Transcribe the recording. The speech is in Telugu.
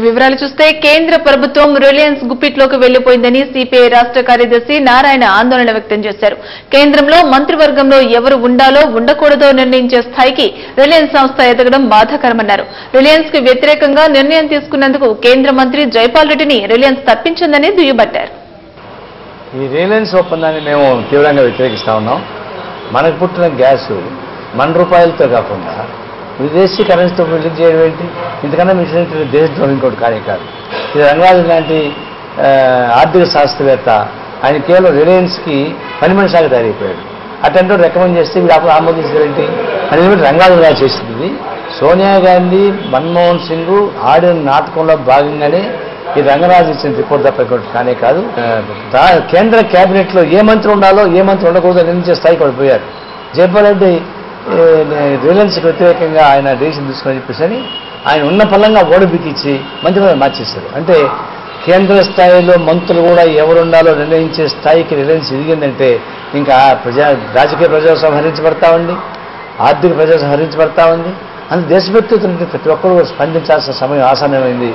వివరాలు చూస్తే కేంద్ర ప్రభుత్వం రిలయన్స్ గుప్పిట్లోకి వెళ్లిపోయిందని సిపిఐ రాష్ట్ర కార్యదర్శి నారాయణ ఆందోళన వ్యక్తం చేశారు. కేంద్రంలో మంత్రివర్గంలో ఎవరు ఉండాలో ఉండకూడదో నిర్ణయించే స్థాయికి రిలయన్స్ సంస్థ ఎదగడం బాధాకరమన్నారు. రిలయన్స్ కు వ్యతిరేకంగా నిర్ణయం తీసుకున్నందుకు కేంద్ర మంత్రి జైపాల్ రెడ్డిని రిలయన్స్ తప్పించిందని దుయ్యబట్టారు. ఈ రిలయన్స్ ఒప్పందాన్ని మేము తీవ్రంగా వ్యతిరేకిస్తా ఉన్నాం. మనకు పుట్టిన గ్యాస్ మన రూపాయలతో కాకుండా విదేశీ కరెన్సీతో రిలీజ్ చేయడం ఏంటి? ఇంతకన్నా మిషన్ దేశద్రోహం ఇంకోటి కానే కాదు. ఇది రంగరాజు లాంటి ఆర్థిక శాస్త్రవేత్త, ఆయన కేవలం రిలయన్స్కి పని మనిషిగా తయారైపోయాడు. అటెండో రికమెండ్ చేస్తే వీళ్ళు అప్పుడు ఆమోదించలేంటి అనేది రంగరాజు గారు చేసింది. సోనియా గాంధీ, మన్మోహన్ సింగ్ ఆడిన నాటకంలో భాగంగానే ఈ రంగరాజు ఇచ్చిన రిపోర్ట్ తప్ప ఇంకోటి కానే కాదు. కేంద్ర కేబినెట్లో ఏ మంత్రి ఉండాలో ఏ మంత్రి ఉండకూడదో నిర్ణయించే స్థాయికి పడిపోయారు. జైపాల్ రెడ్డి రిలయన్స్కి వ్యతిరేకంగా ఆయన డెసిషన్ తీసుకుని చెప్పేసి ఆయన ఉన్న పలంగా ఓడిపికిచ్చి మంత్రి మార్చేశారు. అంటే కేంద్ర స్థాయిలో మంత్రులు కూడా ఎవరు ఉండాలో నిర్ణయించే స్థాయికి రిలయన్స్ ఎదిగిందంటే ఇంకా రాజకీయ ప్రజాస్వామ్యం హరించబడతా ఉంది, ఆర్థిక ప్రజాస్వామ్యం హరించబడతా ఉంది. అందుకు దేశభక్తి ప్రతి ఒక్కరూ స్పందించాల్సిన సమయం ఆసన్నమైంది.